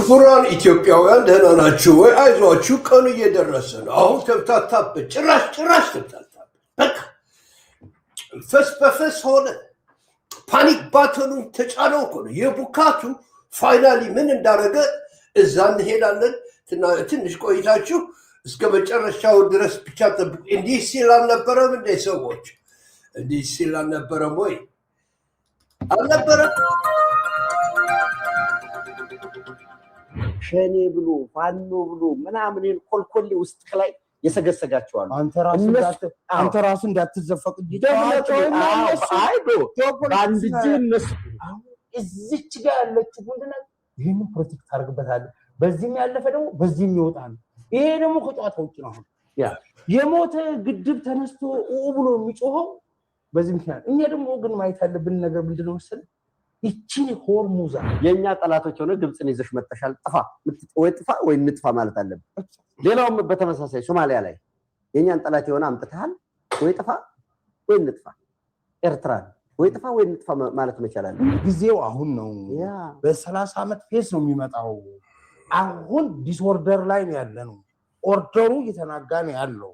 ክቡራን ኢትዮጵያውያን ደህና ናችሁ ወይ? አይዟችሁ ቀኑ እየደረሰ ነው። አሁን ተብታታበት፣ ጭራሽ ተብታታበት። በቃ ፈስ በፈስ ሆነ። ፓኒክ ባተኑን ተጫነው እኮ ነው የቡካቱ። ፋይናሊ ምን እንዳደረገ እዛ እንሄዳለን። ትንሽ ቆይታችሁ እስከ መጨረሻው ድረስ ብቻ ጠብቁ። እንዲህ ሲል አልነበረም እንደ ሰዎች እንዲህ ሲል አልነበረም ወይ? አልነበረም። ሸኔ ብሎ ፋኖ ብሎ ምናምን ኮልኮሌ ውስጥ ላይ የሰገሰጋቸዋል። አንተ ራሱ እንዳትዘፈቅ በአንድ እጅ እነሱ እዚች ጋር ያለችው ምንድነው? ይህንን ፕሮቴክት ታደርግበታለህ። በዚህም ያለፈ ደግሞ በዚህም ይወጣል። ይሄ ደግሞ ከጨዋታ ውጭ ነው። አሁን የሞተ ግድብ ተነስቶ ብሎ የሚጮኸው በዚህ ምክንያት። እኛ ደግሞ ግን ማየት ያለብን ነገር ምንድነው መሰለህ? ይቺ ሆርሙዛ የኛ ጠላቶች ሆነ ግብፅን ይዘሽ መጥተሻል። ጥፋ ወይ ንጥፋ ማለት አለብን። ሌላውም በተመሳሳይ ሶማሊያ ላይ የኛን ጠላት የሆነ አምጥተሃል። ወይ ጥፋ ወይ ንጥፋ። ኤርትራ ወይ ጥፋ ወይ ንጥፋ ማለት መቻል አለ። ጊዜው አሁን ነው። በ30 ዓመት ፌስ ነው የሚመጣው። አሁን ዲስኦርደር ላይ ነው ያለ ነው። ኦርደሩ እየተናጋ ነው ያለው።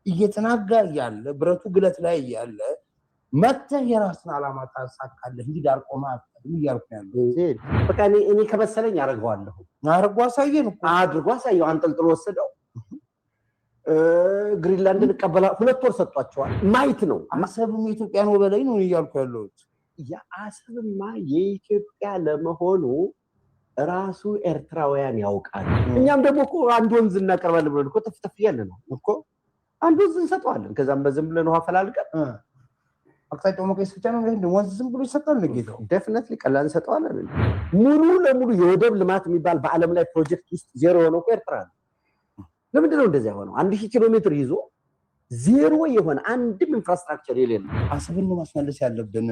እየተናጋ ያለ ብረቱ ግለት ላይ ያለ መተህ የራስን ዓላማ ታሳካለህ እንጂ ዳር ቆመህ ይያልኩ ያለው በቃ እኔ ከመሰለኝ አደርገዋለሁ። አድርጎ አሳየን እኮ አድርጎ አሳየው። አንጠልጥሎ ወሰደው። ግሪንላንድን ቀበላ 2 ወር ሰጧቸዋል። ማይት ነው። አሰብም የኢትዮጵያ ነው በላይ ነው እያልኩ ያለሁት። የአሰብማ የኢትዮጵያ ለመሆኑ ራሱ ኤርትራውያን ያውቃሉ። እኛም ደግሞ እኮ አንድ ወንዝ እናቀርባለን ብለን እኮ ተፍተፍ ያለ ነው እኮ አንድ ወንዝ እንሰጠዋለን። ከዛም በዝም ብለን ውሃ ፈላልቀን አቅጣጫው መቀየስ ብቻ ነው እንዴ? ወንዝ ዝም ብሎ ይሰጣል ነው ጌታው? ዴፊኒትሊ ቀላል እንሰጠዋለን። ሙሉ ለሙሉ የወደብ ልማት የሚባል በዓለም ላይ ፕሮጀክት ውስጥ ዜሮ የሆነው ኤርትራ ነው። ለምንድን ነው እንደዚያ ሆነው? 1000 ኪሎ ሜትር ይዞ ዜሮ የሆነ አንድም ኢንፍራስትራክቸር የሌለው አሰብን ነው ማስመለስ ያለብን።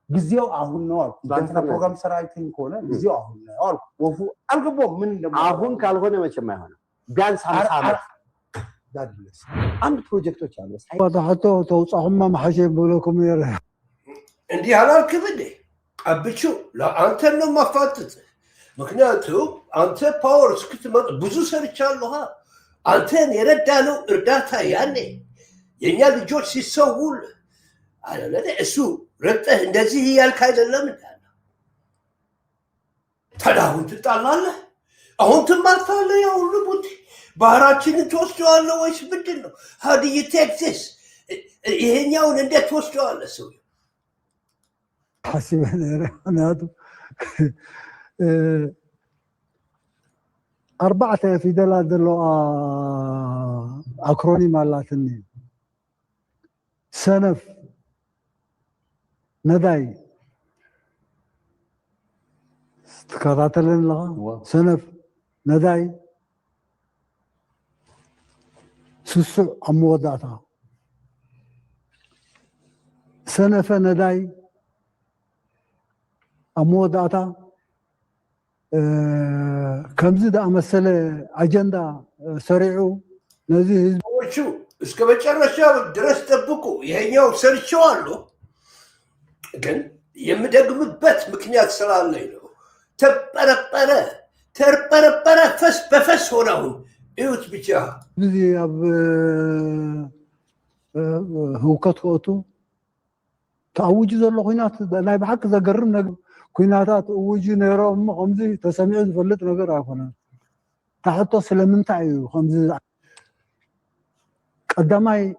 ጊዜው አሁን ነው አልኩ። ባንተ ፕሮግራም ስራ አይተኝ ከሆነ ጊዜው አሁን ነው አልኩ። ወፉ አልገባም። ምን እንደማ አሁን ካልሆነ መቼም አይሆንም። ቢያንስ 50 ዓመት አንድ ፕሮጀክቶች አሉ። ወጣቶ ተውጻሁማ ማሐሸ ብሎኩም ይረ እንዲህ አላልክም እንዴ? አብቹ ለአንተ ነው ማፋጥጥ። ምክንያቱም አንተ ፓወር እስክትመጣ ብዙ ሰርቻለሁ። አንተን የረዳነው እርዳታ ያኔ የኛ ልጆች ሲሰውል አይደለ? እሱ ረጠህ እንደዚህ እያልክ አይደለም እንዳለ ተዳሁን ትጣላለህ። አሁን ትማርታለህ። ያው ሁሉ ቡቲ ባህራችንን ትወስደዋለህ ወይስ ምንድን ነው? how do you take this? ይሄኛውን እንዴት ትወስደዋለህ? ሰው ሐሲበን ረናቱ 4 ፊደላት ዘሎ አክሮኒም አላትኒ ሰነፍ ነዳይ ተከታተለን ለኻ ሰነፍ ነዳይ سوسو أموداتا سنة نداي أموداتا كمزد أمثلة أجندة سريعو نزيه شو اسكبت الرشاو درست بكو يهنيو سرشوالو لكن يمدق مبت مكنيات سلال ليلو تربربرة فس بفس هناهم ايوت بيجا بزي اب هوكت كوتو تعوج زلو خينات لا بحق زقرم نق كيناتات اوجي نيرو خمزي تسمع فلت نغير اكون تحطو سلمنتاي خمزي قداماي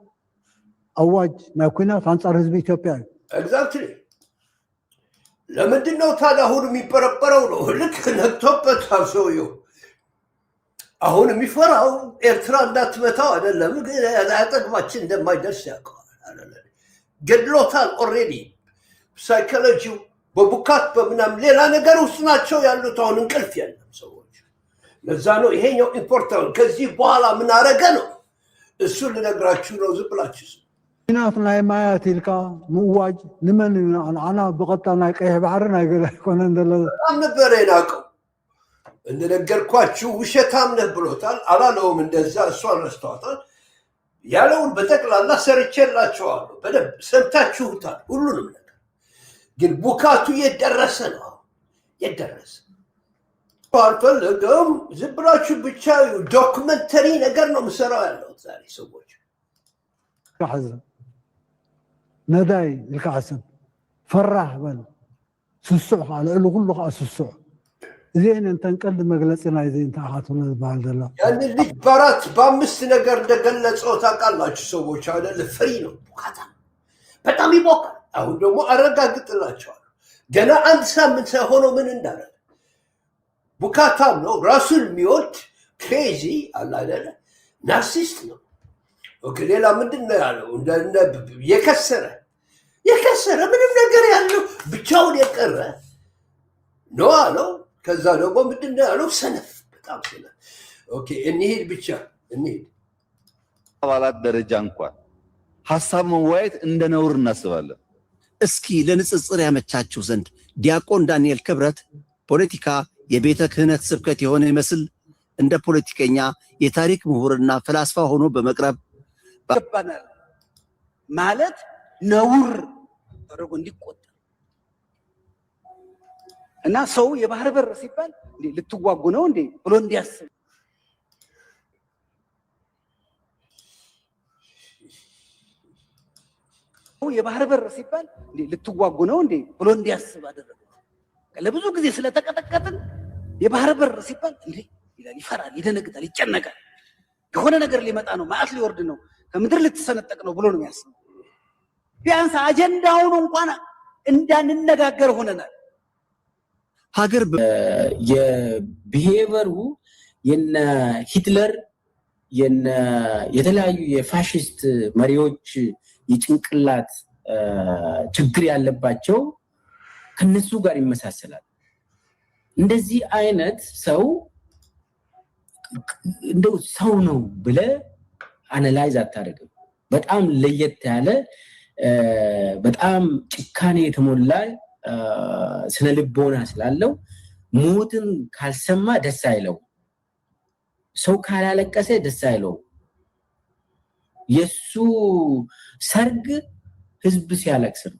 اواج ما كينات انصار حزب اثيوبيا اكزاكتلي ለምንድነው ታዲያ አሁን የሚበረበረው ነው? ልክ ነጥቶበት አብሶዩ አሁን የሚፈራው ኤርትራ እንዳትመታው አይደለም፣ ግን አጠገባችን እንደማይደርስ ያውቃል አይደለ? ገድሎታል ኦልሬዲ። ሳይኮሎጂው በቡካት በምናምን ሌላ ነገር ውስጥ ናቸው ያሉት። አሁን እንቅልፍ የለም ሰዎች። ለዛ ነው ይሄኛው ኢምፖርታንት። ከዚህ በኋላ ምን አረገ ነው እሱን ልነግራችሁ ነው። ዝም ብላችሁ ناف ناي مايات الكا مواج نمن انا بقطع ناي قيح بحر ناي كون اندل ام نبريناكو እንደነገርኳችሁ ውሸታም ነህ ብሎታል። አላለውም እንደዛ እሷ ረስቷታል። ያለውን በጠቅላላ ሰርቼላችኋለሁ። በደንብ ሰምታችሁታል ሁሉንም ነገር። ግን ቡካቱ የደረሰ ነው የደረሰ አልፈልግም። ዝም ብላችሁ ብቻ ዶክመንተሪ ነገር ነው የምሰራው ያለው ዛሬ ሰዎች كحزن نداي الكعسب فرح بل سسوح على له كله سسوح زين انت نقلد مجلسنا زين انت اخذنا بعد الله يعني اللي برات بامست ነገር እንደገለጸው ታውቃላችሁ ሰዎች አይደል ፍሪ ነው ቡካታ በጣም ይቦካል አሁን ደግሞ አረጋግጥላችኋለሁ ገና አንድ ሳምንት ሳይሆነው ምን እንዳለ ቡካታም ነው ራሱን የሚወድ ክሬዚ አለ አይደል ናርሲስት ነው ኦኬ ሌላ ምንድነው ያለው እንደ የከሰረ ምንም ነገር ያለው ብቻውን የቀረ ነው አለው ከዛ ደግሞ ምንድነው ያለው ሰነፍ በጣም ሰነፍ ኦኬ እንሂድ ብቻ እንሂድ አባላት ደረጃ እንኳን ሐሳብ መወያየት እንደ ነውር እናስባለን እስኪ ለንጽጽር ያመቻችሁ ዘንድ ዲያቆን ዳንኤል ክብረት ፖለቲካ የቤተ ክህነት ስብከት የሆነ ይመስል እንደ ፖለቲከኛ የታሪክ ምሁርና ፈላስፋ ሆኖ በመቅረብ ይባላል ማለት ነውር ተደርጎ እንዲቆጠር እና ሰው የባህር በር ሲባል ልትዋጉ ነው እንዴ ብሎ እንዲያስብ የባህር በር ሲባል ልትዋጉ ነው እንዴ ብሎ እንዲያስብ አደረገ ለብዙ ጊዜ ስለተቀጠቀጥን የባህር በር ሲባል እንዴ ይላል ይፈራል ይደነግጣል ይጨነቃል የሆነ ነገር ሊመጣ ነው ማዕት ሊወርድ ነው ከምድር ልትሰነጠቅ ነው ብሎ ነው የሚያስበው ቢያንስ አጀንዳውን እንኳን እንዳንነጋገር ሆነናል ሀገር የቢሄቨሩ የነ ሂትለር የተለያዩ የፋሽስት መሪዎች የጭንቅላት ችግር ያለባቸው ከነሱ ጋር ይመሳሰላል እንደዚህ አይነት ሰው እንደው ሰው ነው ብለ አናላይዝ አታደርግም በጣም ለየት ያለ በጣም ጭካኔ የተሞላ ስነ ልቦና ስላለው ሞትን ካልሰማ ደስ አይለው ሰው ካላለቀሰ ደስ አይለው የሱ ሰርግ ህዝብ ሲያለቅስ ነው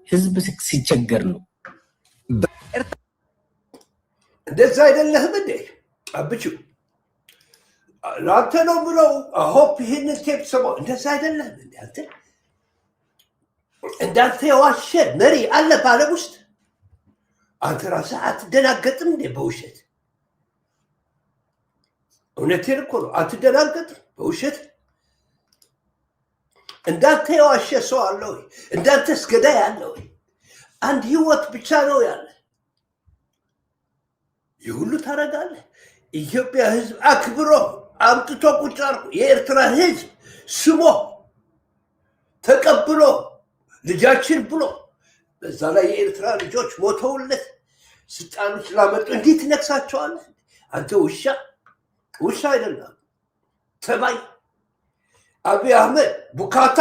ህዝብ ሲቸገር ነው እንደዛ አይደለህም እንዴ አብቹ ላንተ ነው ብለው ሆፕ ይህንን ቴፕ ሰማው እንደዛ አይደለም እንዴ አንተ እንዳንተ የዋሸ መሪ አለ ባለም ውስጥ አንተ ራስህ አትደናገጥም እንዴ በውሸት እውነቴን እኮ ነው አትደናገጥም በውሸት እንዳንተ የዋሸ ሰው አለ ወይ እንዳንተ እስገዳይ አለ ወይ አንድ ህይወት ብቻ ነው ያለ ይሁሉ ታረጋለህ ኢትዮጵያ ህዝብ አክብሮ አምጥቶ ቁጭ አድርጎ የኤርትራ ህዝብ ስሞ ተቀብሎ ልጃችን ብሎ በዛ ላይ የኤርትራ ልጆች ሞተውለት ስልጣኑ ስላመጡ እንዴት ነክሳቸዋለህ አንተ ውሻ አይደለም ተባይ አብይ አህመድ ቡካታ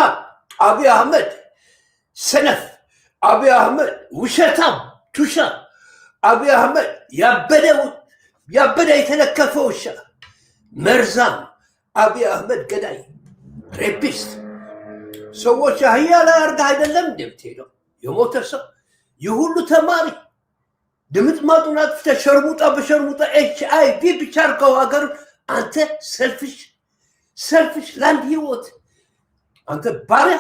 አብይ አህመድ ሰነፍ አብይ አህመድ ውሸታም ቱሻ አብይ አህመድ ያበደ የተለከፈ ውሻ መርዛም አብይ አህመድ ገዳይ ሬፒስት ሰዎች አህያ ላይ አርጋ አይደለም እንደምትሄደው የሞተ ሰው የሁሉ ተማሪ ድምጥማጡን አጥፍተህ ሸርሙጣ HIV ብቻ አድርገው ሀገር አንተ ሰልፊሽ ላንድ ህይወት አንተ ባሪያ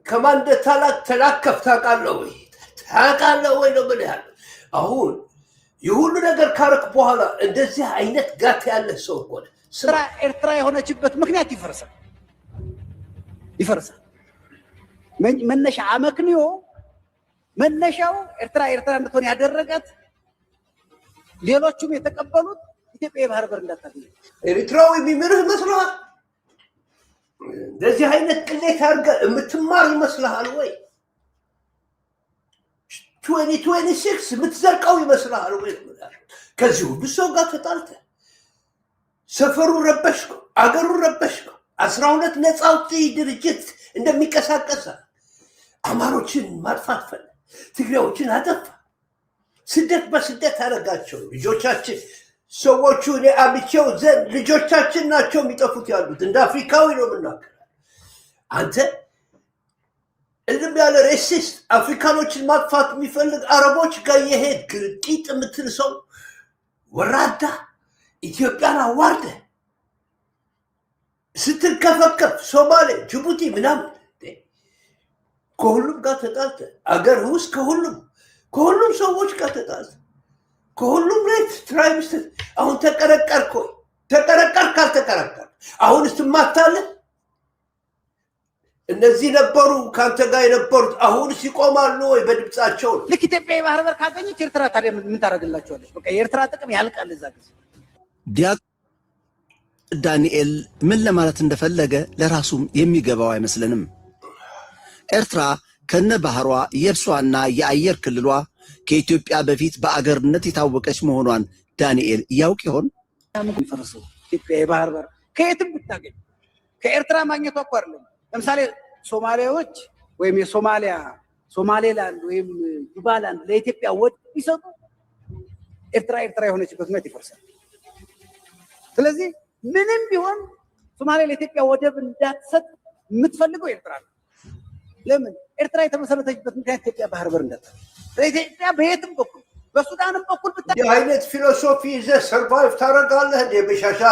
ከማን ተላከፍ ታውቃለህ ወይ ነው ምን ያለው አሁን የሁሉ ነገር ካረክ በኋላ እንደዚህ አይነት ጋት ያለ ሰው ሆነ ስራ ኤርትራ የሆነችበት ምክንያት ይፈርሳል መነሻ አመክንዮ መነሻው ኤርትራ እንድትሆን ያደረጋት ሌሎቹም የተቀበሉት ኢትዮጵያ የባህር በር እንዳታገኝ ኤርትራው የሚምርህ መስሏል እንደዚህ አይነት ቅሌት አድርገህ የምትማር ይመስልሃል ወይ 2026 የምትዘርቀው ይመስልሃል ወይ ከዚህ ሁሉ ሰው ጋር ተጣልተህ ሰፈሩን ረበሽከው አገሩን ረበሽከው 12 ነፃ አውጪ ድርጅት እንደሚቀሳቀስ አማሮችን ማጥፋት ፈለ ትግሬዎችን አጠፋ ስደት በስደት አደረጋቸው ልጆቻችን ሰዎቹ እኔ አብቼው ዘንድ ልጆቻችን ናቸው የሚጠፉት ያሉት እንደ አፍሪካዊ ነው የምናገር አንተ እልም ያለ ሬሲስት አፍሪካኖችን ማጥፋት የሚፈልግ አረቦች ጋር የሄድክ ቂጥ የምትል ሰው ወራዳ ኢትዮጵያን አዋርደ ስትርከፈከፍ ሶማሌ፣ ጅቡቲ ምናምን ከሁሉም ጋር ተጣልተ አገር ውስጥ ከሁሉም ሰዎች ጋር ተጣልተ ከሁሉም ሬት ትራይብስ አሁን ተቀረቀር ካልተቀረቀር አሁን ስትማታለህ እነዚህ ነበሩ ካንተ ጋር የነበሩት አሁን ሲቆማሉ ወይ በድምጻቸው ልክ ኢትዮጵያ የባህር በር ካገኘች ኤርትራ ታዲያ ምን ታደርግላቸዋለች? በቃ የኤርትራ ጥቅም ያልቃል እዛ ጊዜ። ዳንኤል ምን ለማለት እንደፈለገ ለራሱም የሚገባው አይመስልንም። ኤርትራ ከነ ባህሯ የብሷና የአየር ክልሏ ከኢትዮጵያ በፊት በአገርነት የታወቀች መሆኗን ዳንኤል ያውቅ ይሆን? የሚፈርሰው ኢትዮጵያ የባህር በር ከየትም ብታገኝ ከኤርትራ ማግኘቷ እኮ አይደለም። ለምሳሌ ሶማሌዎች ወይም ሶማሌላንድ ወይም ጁባላንድ ለኢትዮጵያ ወደብ ቢሰጡ ኤርትራ የሆነችበት ሁኔታ ይፈርሳል። ስለዚህ ምንም ቢሆን ሶማሌ ለኢትዮጵያ ወደብ እንዳትሰጥ የምትፈልገው ኤርትራ ነው። ለምን? ኤርትራ የተመሰረተችበት ምክንያት ኢትዮጵያ ባህር በር እንዳትሰጥ። ኢትዮጵያ በየትም በኩል በሱዳንም በኩል ይህ አይነት ፊሎሶፊ ይዘህ ሰርቫይቭ ታደርጋለህ እንደ በሻሻ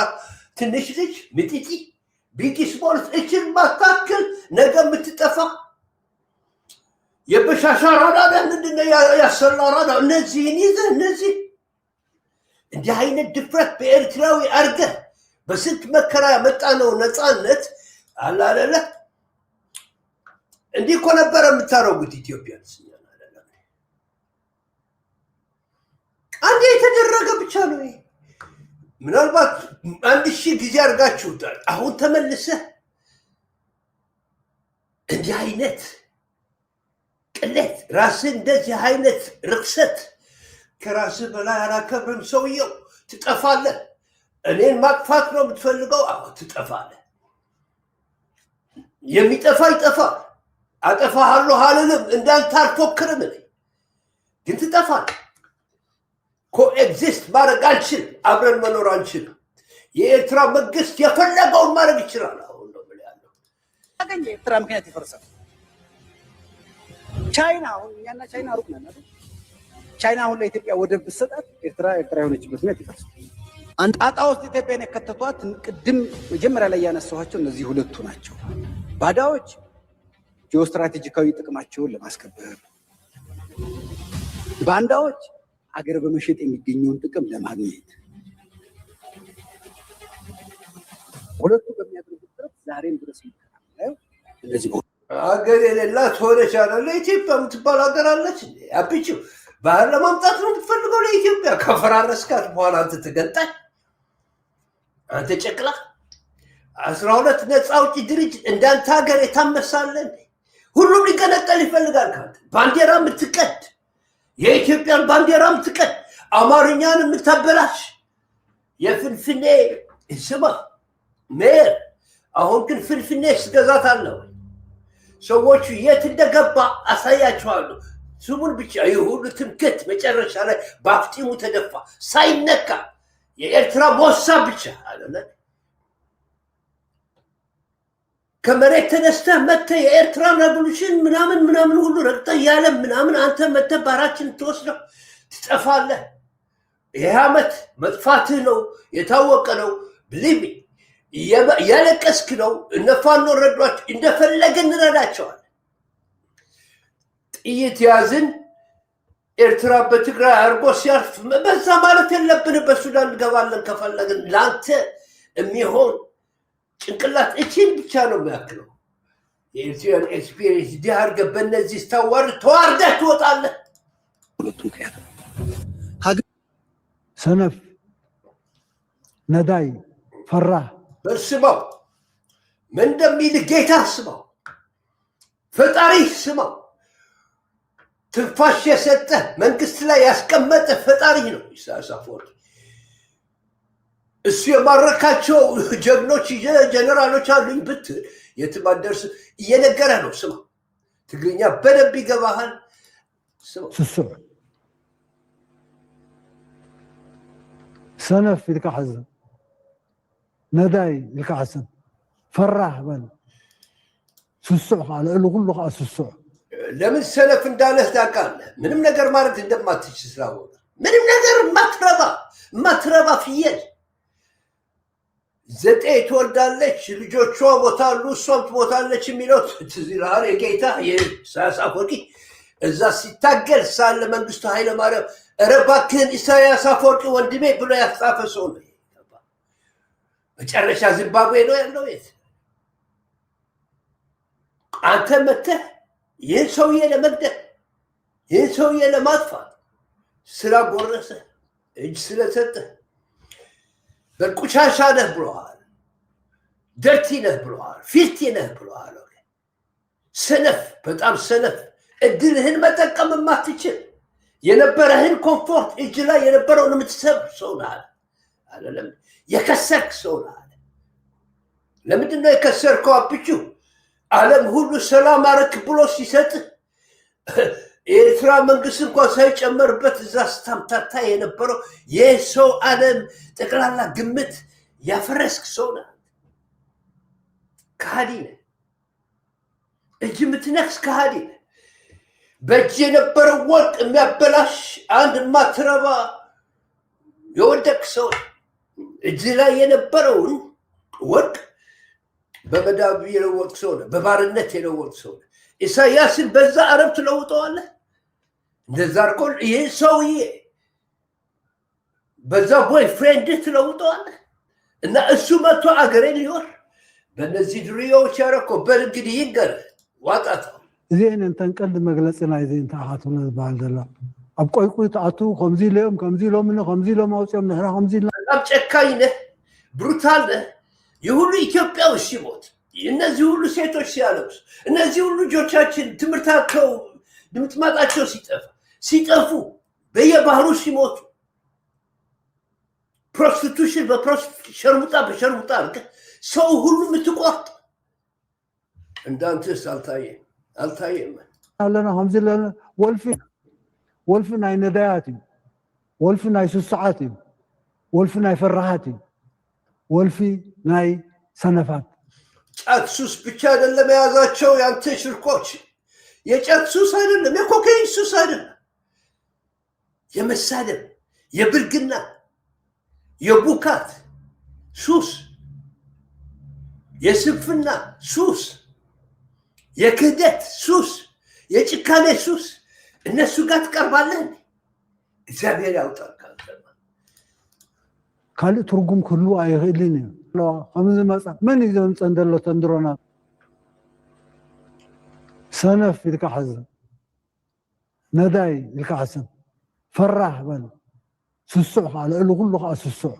ትንሽ ልጅ ምጢጢ ቢቲ ስፖርት እችን ማታክል ነገ የምትጠፋ የበሻሻ ራዳ ምንድነው ያሰላ ራዳ እነዚህን ይዘህ እነዚህ እንዲህ አይነት ድፍረት በኤርትራዊ አድርገህ በስንት መከራ ያመጣነው ነፃነት አላለለ እንዲህ እኮ ነበረ የምታረጉት ኢትዮጵያን አንዴ የተደረገ ብቻ ነው። ምናልባት 1000 ጊዜ አድርጋችሁታል። አሁን ተመልሰህ እንዲህ አይነት ቅሌት ራስህ እንደዚህ አይነት ርክሰት ከራስህ በላይ አላከብርም። ሰውየው ትጠፋለህ። እኔን ማጥፋት ነው የምትፈልገው? አዎ ትጠፋለህ። የሚጠፋ ይጠፋል። አጠፋሃለሁ አልልም፣ እንዳንተ አልፎክርም። ግን ትጠፋለህ። ኮኤግዚስት ማድረግ አንችልም። አብረን መኖር አንችልም። የኤርትራ መንግስት የፈለገውን ማድረግ ይችላል። አሁን ነው ምን ያለው አገኘ ኤርትራ ምክንያት ይፈርሳል። ቻይና አሁን እኛና ቻይና ሩቅ ነን አይደል? ቻይና አሁን ለኢትዮጵያ ወደብ ብትሰጣት ኤርትራ የሆነችበት ምክንያት ይፈርሳል። አንድ ጣጣ ውስጥ ኢትዮጵያን የከተቷት ቅድም መጀመሪያ ላይ ያነሳኋቸው እነዚህ ሁለቱ ናቸው። ባዳዎች ጂኦስትራቴጂካዊ ጥቅማቸውን ለማስከበር፣ ባንዳዎች አገር በመሸጥ የሚገኘውን ጥቅም ለማግኘት ሁለቱ በሚያደርጉት ጥረት ዛሬም ድረስ ይከራከራሉ። እንደዚህ አገር የሌላት ሆነች አይደለ? ኢትዮጵያ የምትባል ሀገር አለች። አብቹ ባህር ለማምጣት ነው የምትፈልገው ለኢትዮጵያ። ከፈራረስካት በኋላ አንተ ትገንጣይ፣ አንተ ጨቅላ 12 ነፃ አውጪ ድርጅት እንዳንተ ሀገር የታመሳለን። ሁሉም ሊገነጠል ይፈልጋል። ካንተ ባንዲራ የምትቀድ የኢትዮጵያን ባንዲራ የምትቀድ አማርኛን የምታበላሽ የፍንፍኔ ስማ ሜር አሁን ግን ፍንፍኔ ስገዛት አለው። ሰዎቹ የት እንደገባ አሳያቸዋለሁ። ስሙን ብቻ ይሁሉ ትምክት መጨረሻ ላይ በአፍጢሙ ተደፋ ሳይነካ የኤርትራ ሞሳ ብቻ አለነ። ከመሬት ተነስተህ መተህ የኤርትራን ሬቮሉሽን ምናምን ሁሉ ረግጠህ ያለ ምናምን አንተ መተህ ባራችን ትወስደው ትጠፋለህ። ይህ ዓመት መጥፋትህ ነው የታወቀ ነው። ብሊቭ እያለቀስክ ነው። እነፋኖ ረዷቸው፣ እንደፈለግን እንረዳቸዋለን። ጥይት ያዝን ኤርትራ በትግራይ አርጎ ሲያርፍ በዛ ማለት የለብን። በሱዳን እንገባለን ከፈለግን። ለአንተ የሚሆን ጭንቅላት እችን ብቻ ነው የሚያክለው። የኤርትራን ኤክስፒሪየንስ እንዲህ አድርገህ በእነዚህ ተዋርደህ ትወጣለህ። ሁለቱ ምክንያት ሰነፍ፣ ነዳይ፣ ፈራህ ስማው። ምን እንደሚል ጌታ ስማው፣ ፈጣሪ ስማው። ትንፋሽ የሰጠ መንግስት ላይ ያስቀመጠ ፈጣሪ ነው ኢሳያስ አፈወርቂ። እሱ የማረካቸው ጀግኖች ጀነራሎች አሉኝ ብትል የትም አትደርስም። እየነገረ ነው። ስማ፣ ትግርኛ በደንብ ይገባሃል። ስስዕ ሰነፍ ኢልካ ሓዝን፣ ነዳይ ኢልካ ሓስብ፣ ፈራህ በል፣ ስስዕ ከዓ ልዕሊ ኩሉ ከዓ ስስዕ ለምን ሰነፍ እንዳለህ ታውቃለህ? ምንም ነገር ማድረግ እንደማትችል ስላወቀ ምንም ነገር ማትረባ ፍየል 9 ትወልዳለች፣ ልጆቿ ሞታሉ፣ እሷም ትሞታለች የሚለው ትዝ ይልሃል? የጌታ የኢሳያስ አፈወርቂ እዛ ሲታገል ሳለ መንግስቱ ኃይለማርያም ኧረ እባክህን ኢሳያስ አፈወርቂ ወንድሜ ብሎ ያስጻፈ ሰው ነው። መጨረሻ ዚምባብዌ ነው ያለው። የት አንተ መተህ ይህን ሰውዬ ለመግደል ይህን ሰውዬ ለማጥፋት ስላጎረሰ እጅ ስለሰጠ በቁሻሻ ነህ ብለዋል፣ ደርቲ ነህ ብለዋል፣ ፊልቲ ነህ ብለዋል። ሰነፍ፣ በጣም ሰነፍ፣ እድልህን መጠቀም የማትችል የነበረህን ኮምፎርት እጅ ላይ የነበረውን የምትሰብር ሰው ነህ አይደለም፣ የከሰርክ ሰው ነህ። ለምንድን ነው የከሰርከው? አብቹ ዓለም ሁሉ ሰላም አረክ ብሎ ሲሰጥ የኤርትራ መንግስት እንኳን ሳይጨመርበት እዛ ስታምታታ የነበረው የሰው ዓለም ጠቅላላ ግምት ያፈረስክ ሰው ነህ። ከሃዲ ነህ። እጅ የምትነክስ ከሃዲ ነህ። በእጅ የነበረው ወርቅ የሚያበላሽ አንድ ማትረባ የወደቅ ሰው ነህ። እጅ ላይ የነበረውን ወርቅ በመዳብ የለወጥ ሰው ነህ። በባርነት የለወጥ ሰው ነህ። ኢሳያስን በዛ አረብ ትለውጠዋለህ? እንደዛ አርቆ ይህ ሰውዬ በዛ ቦይ ፍሬንድህ ትለውጠዋለህ? እና እሱ መጥቶ አገሬ ሊወር በእነዚህ ድርያዎች ያረኮ በል እንግዲህ ይንገርህ ዋጣታ እዚአን እንተንቀልድ መግለጽና እዚአን ተኣኻትነ ዝበሃል ዘሎ ኣብ ቆይቁይ ተኣትው ከምዚ ኢሎም ከምዚ ኢሎም ኣውፅኦም ንሕና ከምዚ ኢልና በጣም ጨካኝ ነህ፣ ብሩታል ነህ። የሁሉ ኢትዮጵያዊ ሲሞት፣ እነዚህ ሁሉ ሴቶች ሲያለቅሱ፣ እነዚህ ሁሉ ልጆቻችን ትምህርታቸው ድምጥማጣቸው ሲጠፉ በየባህሩ ሲሞቱ ፕሮስቲቱሽን ሸርሙጣ በሸርሙጣ አድርገህ ሰው ሁሉ የምትቆርጥ እንዳንተስ አልታየም። ኣለና ከምዚ ለና ወልፊ ናይ ነዳያት እዩ፣ ወልፊ ናይ ስስዓት እዩ፣ ወልፊ ናይ ፈራሃት እዩ፣ ወልፊ ናይ ሰነፋት። ጫት ሱስ ብቻ አይደለም የያዛቸው ያንተ ሽርኮች። የጫት ሱስ አይደለም፣ የኮካይን ሱስ አይደለም፣ የመሳደብ የብልግና የቡካት ሱስ፣ የስንፍና ሱስ፣ የክህደት ሱስ፣ የጭካኔ ሱስ። እነሱ ጋር ትቀርባለህ። እግዚአብሔር ያውጣል። ካልእ ትርጉም ክህሉ ኣይኽእልን እዩ። ከምዚ መፅእ መን እዩ ዘምፀን ዘሎ ተንድሮናት ሰነፍ ኢልካ ሓዝብ፣ ነዳይ ኢልካ ሓስብ፣ ፈራህ በል፣ ስሱዕ ከዓ ልዕሊ ኩሉ ከዓ ስሱዕ።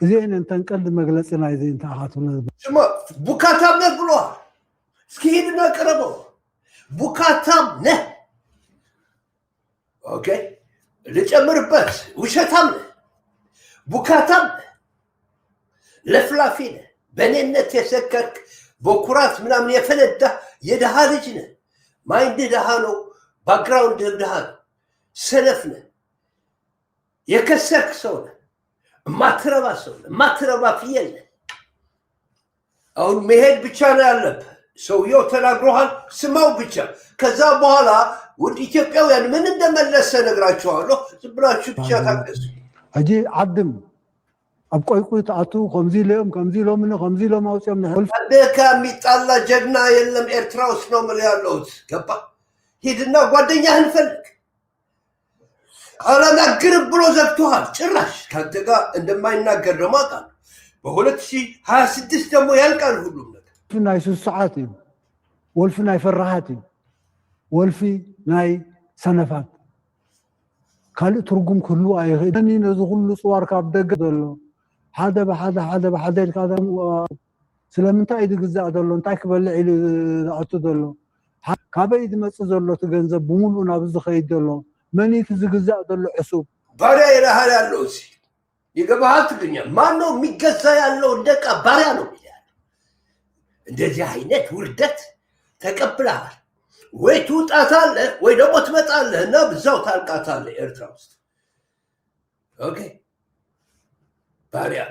እዚአን እንተንቀልድ መግለፂ ናይ እዚ እንተኣኻትነ ስማ ቡካታም ነህ ብለዋል። እስኪ ሂድና ቅረበው። ቡካታም ነህ። ኦኬ ልጨምርበት፣ ውሸታም ነህ፣ ቡካታም ነህ፣ ለፍላፊ ነህ፣ በእኔነት የሰከርክ በኩራት ምናምን የፈነዳ የድሃ ልጅ ነህ። ማይንድ ድሃ ነው፣ ባክግራውንድ ድሃ ነው። ሰነፍ ነህ፣ የከሰርክ ሰው ነህ፣ ማትረባ ሰው ነህ፣ ማትረባ ፍየል ነህ። አሁን መሄድ ብቻ ነው ያለብህ። ሰውየው ተናግሮሃል፣ ስማው ብቻ። ከዛ በኋላ ውድ ኢትዮጵያውያን ምን እንደመለሰ ነግራችኋለሁ። ዝም ብላችሁ ብቻ ታገሱ። ሕጂ ዓድም ኣብ ቆይቁይ ተኣትው ከምዚ ኢሎም ኣውፅኦም አንደካ የሚጣላ ጀግና የለም ኤርትራ ውስጥ ነው የምልህ ያለሁት። ገባ? ሂድና ጓደኛህን ፈልግ። አላናግርም ብሎ ዘግቶሃል። ጭራሽ ከአንተ ጋር እንደማይናገር ደግሞ አውቃለሁ። በ2026 ደግሞ ያልቃል ሁሉም ነገር። ወልፊ ናይ ስስዓት እዩ፣ ወልፊ ናይ ፈራሃት እዩ፣ ወልፊ ናይ ሰነፋት። ካልእ ትርጉም ክህሉ ኣይኽእልን። ነዚ ኩሉ ፅዋር ካብ ደገ ዘሎ ሓደ ብሓደ ኢልካ ስለምንታይ እዩ ዝግዛእ ዘሎ? እንታይ ክበልዕ ኢሉ ዝኣቱ ዘሎ? ካበይ ዝመፅእ ዘሎ እቲ ገንዘብ ብምሉእ ናብ ዝኸይድ ዘሎ? መን እቲ ዝግዛእ ዘሎ ዕሱብ? ባሪያ ይልሃል ያለው እዚ ይገባሃል? ትግርኛ ማን ነው የሚገዛ ያለው? እንደቃ ባሪያ ነው ያለው። እንደዚህ አይነት ውርደት ተቀብለሃል ወይ ትውጣታለህ ወይ ደግሞ ትመጣለህ እና ብዛው ታልቃታለህ ኤርትራ ውስጥ። ኦኬ ባሪያ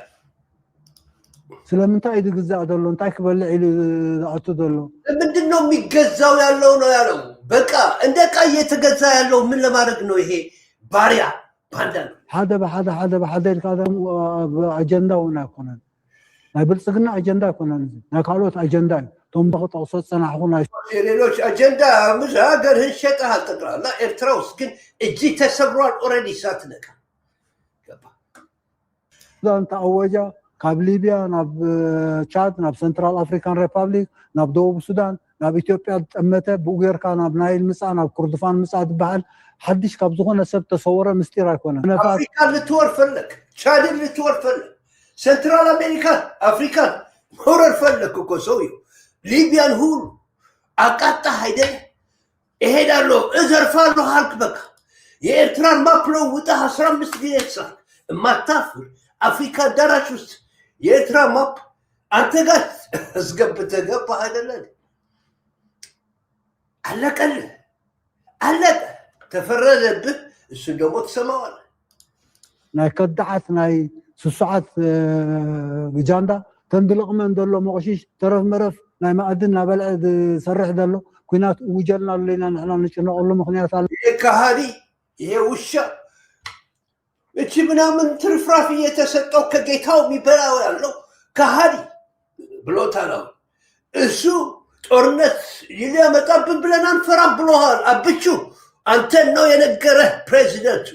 ስለምንታይ ኢድ ግዛእ ዘሎ እንታይ ክበልዕ ኢሉ ዝኣቱ ዘሎ ምንድን ነው የሚገዛው ያለው ነው ያለው። በቃ እንደ ዕቃ እየተገዛ ያለው ምን ለማድረግ ነው? ይሄ ባሪያ ባንዳ ነው። ሓደ ብሓደ ኢልካ ኣጀንዳ እውን ኣይኮነን ናይ ብልፅግና ኣጀንዳ ኣይኮነን ናይ ካልኦት ኣጀንዳ እዩ ቶም ብክጠቕሶ ፀናሕኹ የሌሎች አጀንዳ ምስ ሀገርህን ሸጠሃል ጠቅላላ ኤርትራ ውስጥ ግን እጅ ተሰብሯል። ኦልሬዲ ሳትነቃ ሱዳን ተኣወጃ ካብ ሊብያ ናብ ቻድ ናብ ሰንትራል አፍሪካን ሪፐብሊክ ናብ ደቡብ ሱዳን ናብ ኢትዮጵያ ዝጠመተ ብኡ ጌርካ ናብ ናይል ምፃእ ናብ ኩርድፋን ምፃእ ትበሃል ሓድሽ ካብ ዝኾነ ሰብ ተሰወረ ምስጢር ኣይኮነን። አፍሪካን ልትወር ፈለግ፣ ቻድን ልትወር ፈለግ፣ ሴንትራል አሜሪካን አፍሪካን መውረር ፈለግ እኮ ሰውዬው። ሊቢያን ሁሉ አቃጣህ አይደል? እሄዳለሁ እዘርፋለሁ አልክ። በቃ የኤርትራን ማፕ ለውጠህ 15 ጊዜ ተሳል እማታፍር አፍሪካ አዳራሽ ውስጥ የኤርትራ ማፕ አንተ ጋር አስገብተህ ገባህ አይደለ? አለቀልህ፣ አለቀ፣ ተፈረደብህ። እሱን ደግሞ ትሰማዋለህ። ናይ ከዳዓት ናይ ስሱዓት ግጃንዳ ተንድልቕመን ዘሎ መቆሽሽ ተረፍ መረፍ ናይ ማእድን ናበልዐ ዝሰርሕ ዘሎ ኩናት እውጀልና ኣሎ ኢና ንሕና ንጭነቐሉ ምክንያት ኣለ። ይሄ ካሃዲ፣ ይሄ ውሻ፣ እቺ ምናምን ትርፍራፊ የተሰጠው ከጌታው የሚበላው ያለው ካሃዲ ብሎታል። እሱ ጦርነት ሊያመጣብን ብለን አንፈራም ብሎሃል። አብቹ አንተን ነው የነገረህ ፕሬዚደንቱ።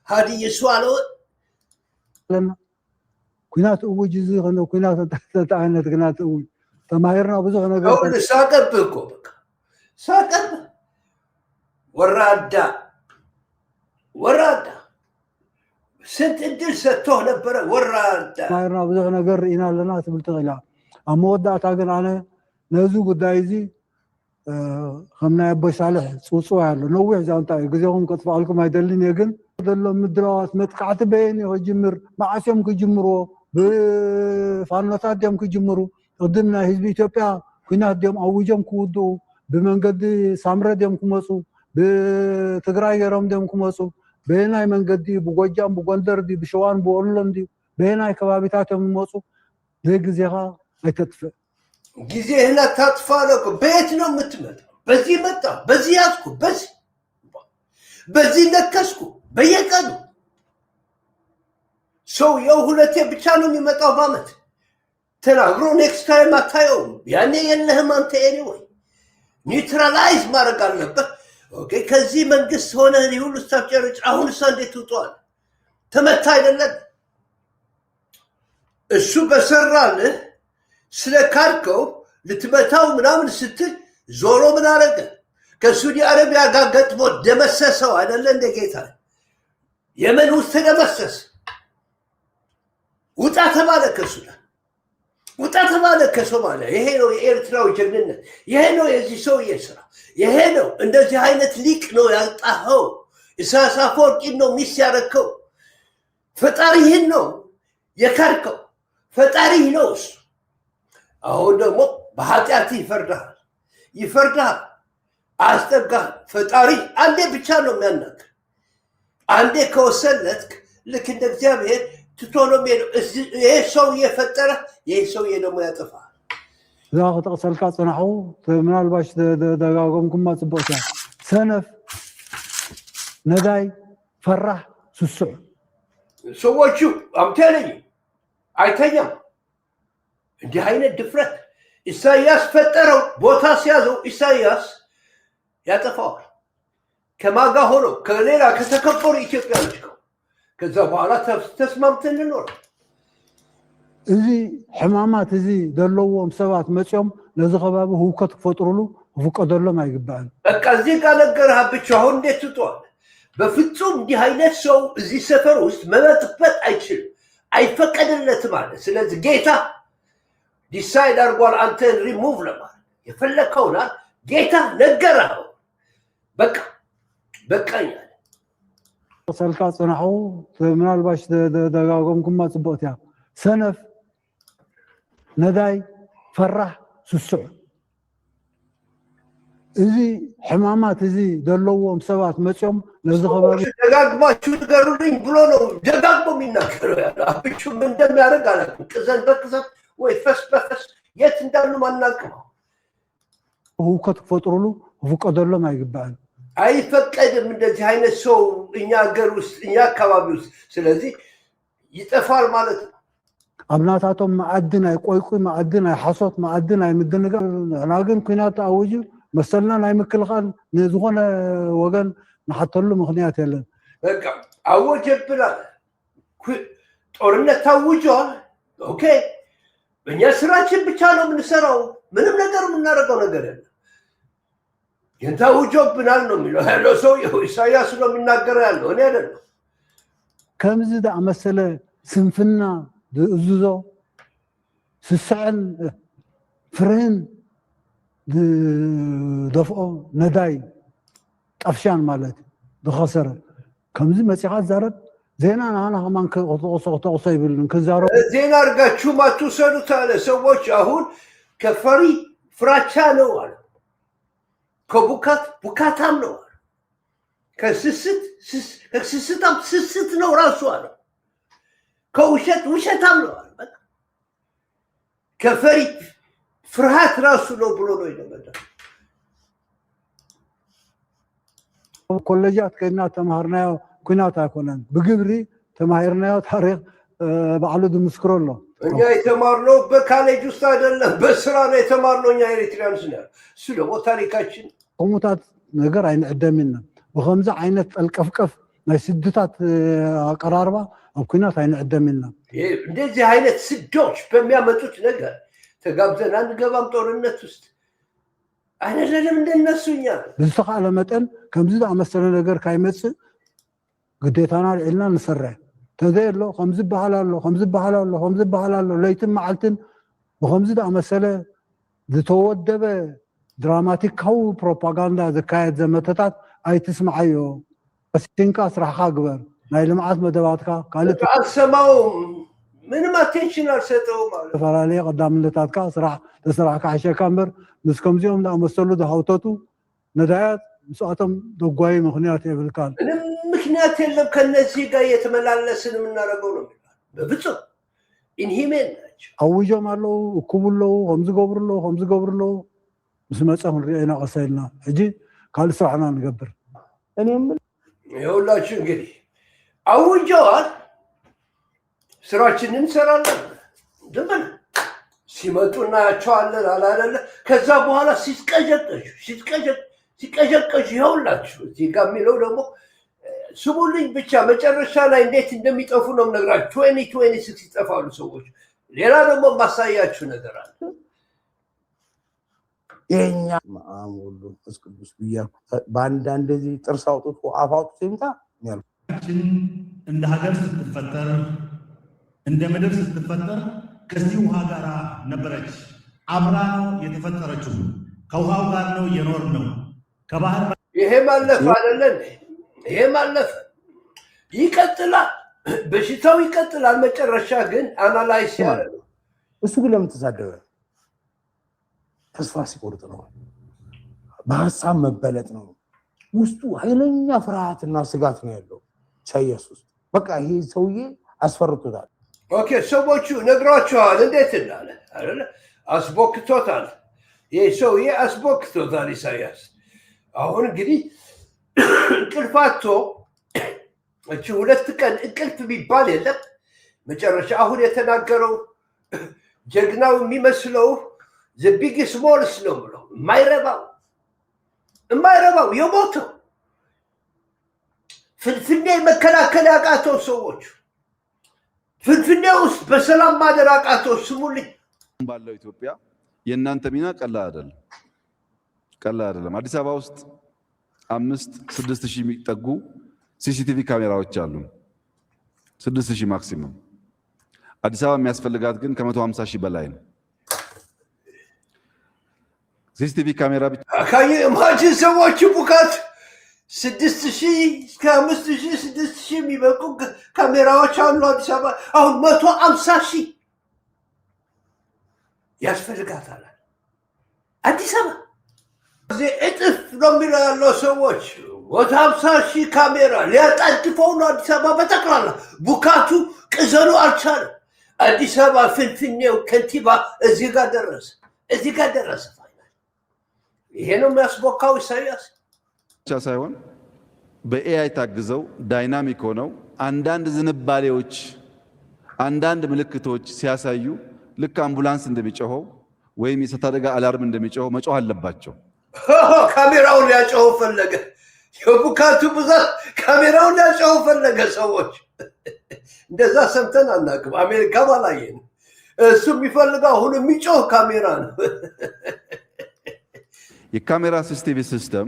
ሃዲ የሱ አለው ኩናት እውጅ እዚ ከነ ኩናት ተጣዓነት ኩናት እውጅ ተማሂርና ብዙሕ ነገር ሳቀብህ እኮ በቃ ሳቀብህ። ወራዳ ወራዳ ስንት እድል ሰጥቶህ ነበረ። ወራዳ ተማሂርና ብዙሕ ነገር ርኢና ኣለና ትብል ትኽእል ኢኻ። ኣብ መወዳእታ ግን ኣነ ነዚ ጉዳይ እዚ ከም ናይ ኣቦይ ሳልሕ ፅውፅዋ ኣሎ ነዊሕ ዛንታ እዩ። ግዜኹም ከጥፋኣልኩም ኣይደልን እየ። ግን ዘሎ ምድላዋት መጥቃዕቲ በየን ክጅምር መዓስ እዮም ክጅምርዎ? ብፋኖታት ድዮም ክጅምሩ? ቅድም ናይ ህዝቢ ኢትዮጵያ ኩናት ድዮም ኣውጆም ክውድኡ? ብመንገዲ ሳምረ ድዮም ክመፁ? ብትግራይ ገይሮም ድዮም ክመፁ? በየናይ መንገዲ ብጎጃም ብጎንደር ዲ ብሸዋን ብወሎን ዲ በየናይ ከባቢታት እዮም ዝመፁ? ግዜኻ ኣይተጥፍእ። ጊዜህን አታጥፋ ነው። በየት ነው የምትመጣው? በዚህ መጣ፣ በዚህ ያዝኩ፣ በዚህ ነከስኩ። በየቀኑ ሰውየው ሁለቴ ብቻ ነው የሚመጣው በአመት ተናግሮ ኔክስት ታይም አታየውም። ያኔ የለህም አንተ። ኤኒዌይ ኒውትራላይዝ ማድረግ አለበት። ኦኬ፣ ከዚህ መንግስት ሆነ ሁሉ ስታጨርጭ አሁን እሷ እንዴት ትውጠዋል? ተመታ አይደለም እሱ በሰራልህ ስለ ካድከው ልትመታው ምናምን ስትል ዞሮ ምን አረገ? ከሳዑዲ አረቢያ ጋር ገጥሞ ደመሰሰው አይደለ? እንደ ጌታ የመን ውስጥ ተደመሰሰ። ውጣ ተባለ ከሱዳን፣ ውጣ ተባለ ከሶማሊያ። ይሄ ነው የኤርትራው ጀግንነት። ይሄ ነው የዚህ ሰውዬ ስራ። ይሄ ነው እንደዚህ አይነት ሊቅ ነው ያጣኸው። ኢሳያስ አፈወርቂን ነው ሚስ ያረከው። ፈጣሪህን ነው የካድከው። ፈጣሪህ ነው እሱ። አሁን ደግሞ በኃጢአት ይፈርዳል፣ አያስጠጋህም። ፈጣሪ አንዴ ብቻ ነው የሚያናግር። አንዴ ከወሰንለት ልክ እንደ እግዚአብሔር ትቶ ነው የሚሄደው። ይሄ ሰው እየፈጠረ ይሄ ሰውዬ ደግሞ ያጠፋል። እዛ ክተቕሰልካ ፅናሑ ምናልባሽ ደጋጎምኩማ ፅቡቅ እያ። ሰነፍ፣ ነዳይ፣ ፈራሕ፣ ስሱዕ ሰዎቹ አምቴለኝ አይተኛም። እንዲህ አይነት ድፍረት ኢሳያስ ፈጠረው። ቦታ ሲያዘው ኢሳያስ ያጠፋዋል። ከማጋ ሆኖ ከሌላ ከተከበሩ ኢትዮጵያኖች ጋር ከዛ በኋላ ተስማምተን እንኖር። እዚ ሕማማት እዚ ዘለዎም ሰባት መፅኦም ነዚ ከባቢ ህውከት ክፈጥሩሉ ክፍቀደሎም አይግባእን። በቃ እዚህ ጋር ነገርህ ብቻ። አሁን እንዴት ትቷል? በፍጹም እንዲህ አይነት ሰው እዚህ ሰፈር ውስጥ መመጥበት አይችልም፣ አይፈቀድለትም አለ። ስለዚህ ጌታ ዲሳይድ አድርጓል አንተን ሪሙቭ ለማለት የፈለከውና ጌታ ነገረው። በቃ በቃኝ አለ። ሰልካ ፅናሑ ምናልባሽ ደጋጎምኩማ ፅቡቅ እያ። ሰነፍ፣ ነዳይ፣ ፈራሕ፣ ስሱዕ እዚ ሕማማት እዚ ዘለዎም ሰባት መፅኦም ነዚ ከባቢ ደጋግማችሁ ንገሩልኝ ብሎ ነው ደጋግሞ የሚናገረው ያለ። አብቹ ምን እንደሚያደርግ አላውቅም። ቅዘን በቅዘን ወይ ፈስ በፈስ የት እንዳሉ ማናውቅም። ሁከት ክፈጥሩሉ ፍቀደሎም አይግባእን አይፈቀድም እንደዚህ አይነት ሰው እኛ ሀገር ውስጥ እኛ አካባቢ ውስጥ። ስለዚህ ይጠፋል ማለት ነው። ኣብናታቶም ማዕድን ናይ ቆይቁይ ማዕድን ናይ ሓሶት ማዕድን ናይ ምድንጋር ንሕና ግን ኩናት ኣውጁ መሰልና ናይ ምክልኻል ንዝኾነ ወገን ንሓተሉ ምክንያት የለን። በቃ አወጀብናል፣ ጦርነት ታውጇል። ኦኬ እኛ ስራችን ብቻ ነው የምንሰራው፣ ምንም ነገር የምናደርገው ነገር የለም። ግን ታውጆብናል ነው የሚለው ያለው ሰውየው ኢሳያስ ነው የሚናገረው ያለው እኔ አይደለም። ከምዚ ዝኣመሰለ ስንፍና ዝእዝዞ ስሳዕን ፍርህን ዝደፍኦ ነዳይ ጠፍሻን ማለት ዝኸሰረ ከምዚ መፂኻ ዛረብ ዜና ናና ከማን ክተቆሶ ይብልን ክዛረብ ዜና አድርጋችሁ ማትውሰዱት አለ። ሰዎች አሁን ከፈሪ ፍራቻ ነው አለ፣ ከቡካት ቡካታም ነው አለ፣ ከስስታም ስስት ነው ራሱ አለ፣ ከውሸት ውሸታም ነው አለ። በቃ ከፈሪ ፍርሃት ራሱ ነው ብሎ ነው ይደመዳ። ኮሌጃት ከና ተማህርናዮ ኩናት አይኮነን ብግብሪ ተማሂርናዮ ታሪክ ባዕሉ ዝምስክሮ ኣሎ። እኛ የተማርነው በካሌጅ ውስጥ አይደለም በስራ ነው የተማርነው። እኛ ኤሪትሪያንስ ነን። እሱ ደግሞ ታሪካችን ከምኡታት ነገር አይንዕደምና ብከምዚ ዓይነት ጠልቀፍቀፍ ናይ ስድታት አቀራርባ ኣብ ኩናት አይንዕደምና። እንደዚህ አይነት ስዶች በሚያመጡት ነገር ተጋብዘን አንገባም ጦርነት ውስጥ አይደለም እንደነሱኛ። ብዝተኻለ መጠን ከምዚ ዝኣመሰለ ነገር ካይመፅእ ግዴታና ልዕልና ንሰርሕ ተዘየሎ ከምዚ በሃል ኣሎ ከምዚ በሃል ኣሎ ከምዚ በሃል ኣሎ ለይትን መዓልትን ብከምዚ ዝኣመሰለ ዝተወደበ ድራማቲካዊ ፕሮፓጋንዳ ዝካየድ ዘመተታት ኣይትስማዓዮ። በሲንካ ስራሕካ ግበር ናይ ልምዓት መደባትካ ካልእ አልሰማውም፣ ምንም አቴንሽን አልሰጠውም ማለት ዝተፈላለየ ቀዳምነታትካ ስራሕ ተስራሕካ ሓሸካ እምበር ምስ ከምዚኦም ዝኣመሰሉ ዝሃውተቱ ነዳያት ምስኣቶም ደጓይ ምክንያት የብልካል። ምንም ምክንያት የለም። ከነዚህ ጋር እየተመላለስን የምናደርገው ነው። በፍጹም ኢንሂሜን ናቸው። ኣውጆም ኣለዉ እኩቡ ኣለዉ ከምዚ ገብሩ ኣለዉ ከምዚ ገብሩ ኣለዉ ምስ መፀ ክንሪአና ቀሳይልና ሕጂ ካልእ ስራሕና ንገብር። እኔ የምልህ ይኸውላችሁ እንግዲህ አውጀዋል፣ ስራችንን እንሰራለን። ድምን ሲመጡ እናያቸዋለን አላደለ። ከዛ በኋላ ሲቀዠቀዡ ይኸውላችሁ እዚህ ጋር የሚለው ደግሞ ስሙልኝ ብቻ መጨረሻ ላይ እንዴት እንደሚጠፉ ነው የምነግራችሁ። 2026 ይጠፋሉ ሰዎች። ሌላ ደግሞ ማሳያችሁ ነገር አለ። የኛ ማአሙሉ ቅዱስ ብያለሁ። በአንዳንድ ዚህ ጥርስ አውጥቶ አፍ አውጥቶ ይምጣ ያልኩ እንደ ሀገር ስትፈጠር እንደ ምድር ስትፈጠር ከዚህ ውሃ ጋር ነበረች። አብራ ነው የተፈጠረችው። ከውሃው ጋር ነው የኖር ነው። ከባህር ይሄ ማለፍ አይደለም። ይሄ ማለፍ ይቀጥላል። በሽታው ይቀጥላል። መጨረሻ ግን አናላይዝ ያደርጋል። እሱ ግን ለምን ተሳደበ? ተስፋ ሲቆርጥ ነው። በሀሳብ መበለጥ ነው። ውስጡ ኃይለኛ ፍርሃትና ስጋት ነው ያለው ኢሳያስ ውስጥ። በቃ ይሄ ሰውዬ አስፈርቶታል። ኦኬ ሰዎቹ ነግሯቸዋል እንዴት እንዳለ አይደለ? አስቦክቶታል። ይሄ ሰውዬ አስቦክቶታል ኢሳያስ። አሁን እንግዲህ እንቅልፋቶ እቺ 2 ቀን እንቅልፍ የሚባል የለም። መጨረሻ አሁን የተናገረው ጀግናው የሚመስለው ዘቢግ ስሞልስ ነው ብለው የማይረባው የሞተው ፍንፍኔ መከላከል ያቃተው ሰዎች ፍንፍኔ ውስጥ በሰላም ማደር አቃተው። ስሙልኝ ባለው ኢትዮጵያ የእናንተ ሚና ቀላል አይደለም። አዲስ አበባ ውስጥ 5-6 ሺህ የሚጠጉ ሲሲቲቪ ካሜራዎች አሉ። 6 ሺህ ማክሲመም። አዲስ አበባ የሚያስፈልጋት ግን ከ150 ሺህ በላይ ነው። ሲሲቲቪ ካሜራ ብቻ ኢማጂን ሰዎች ቡካት 6 ሺህ እስከ 5 ሺህ 6 ሺህ የሚበቁ ካሜራዎች አሉ አዲስ አበባ። አሁን 150 ሺህ ያስፈልጋታል አዲስ አበባ። እዚህ እጥፍ ነው የሚለው ያለው ሰዎች 150 ሺህ ካሜራ ሊያጣድፈው ነው አዲስ አበባ በጠቅላላ። ቡካቱ ቅዘኑ አልቻለም። አዲስ አበባ ፍንፍኔው ከንቲባ እዚህ ጋር ደረሰ ፋይናል። ይሄ ነው የሚያስቦካው ኢሳያስ ብቻ ሳይሆን በኤአይ ታግዘው ዳይናሚክ ሆነው አንዳንድ ዝንባሌዎች አንዳንድ ምልክቶች ሲያሳዩ ልክ አምቡላንስ እንደሚጮኸው ወይም የእሳት አደጋ አላርም እንደሚጮኸው መጮህ አለባቸው። ካሜራውን ሊያጮኸው ፈለገ። የቡካቱ ብዛት ካሜራውን ሊያጮኸው ፈለገ። ሰዎች እንደዛ ሰምተን አናውቅም። አሜሪካ ባላየን እሱ የሚፈልገው አሁን የሚጮህ ካሜራ ነው። የካሜራ ሲሲቲቪ ሲስተም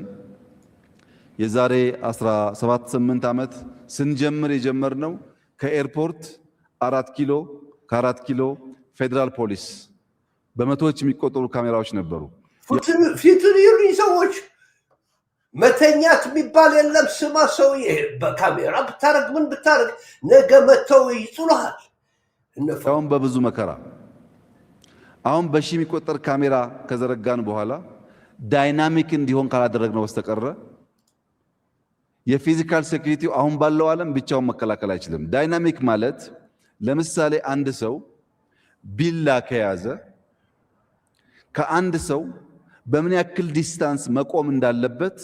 የዛሬ 17-8 ዓመት ስንጀምር የጀመርነው ከኤርፖርት 4 ኪሎ ከ4 ኪሎ ፌደራል ፖሊስ በመቶዎች የሚቆጠሩ ካሜራዎች ነበሩ። ፊቱን ይሉኝ ሰዎች መተኛት የሚባል የለም። ስማ ሰውዬ በካሜራ ብታረግ ምን ብታረግ ነገ መተው ይጥሉሃል። አሁን በብዙ መከራ አሁን በሺህ የሚቆጠር ካሜራ ከዘረጋን በኋላ ዳይናሚክ እንዲሆን ካላደረግነው በስተቀረ የፊዚካል ሴኩሪቲው አሁን ባለው ዓለም ብቻውን መከላከል አይችልም። ዳይናሚክ ማለት ለምሳሌ አንድ ሰው ቢላ ከያዘ ከአንድ ሰው በምን ያክል ዲስታንስ መቆም እንዳለበት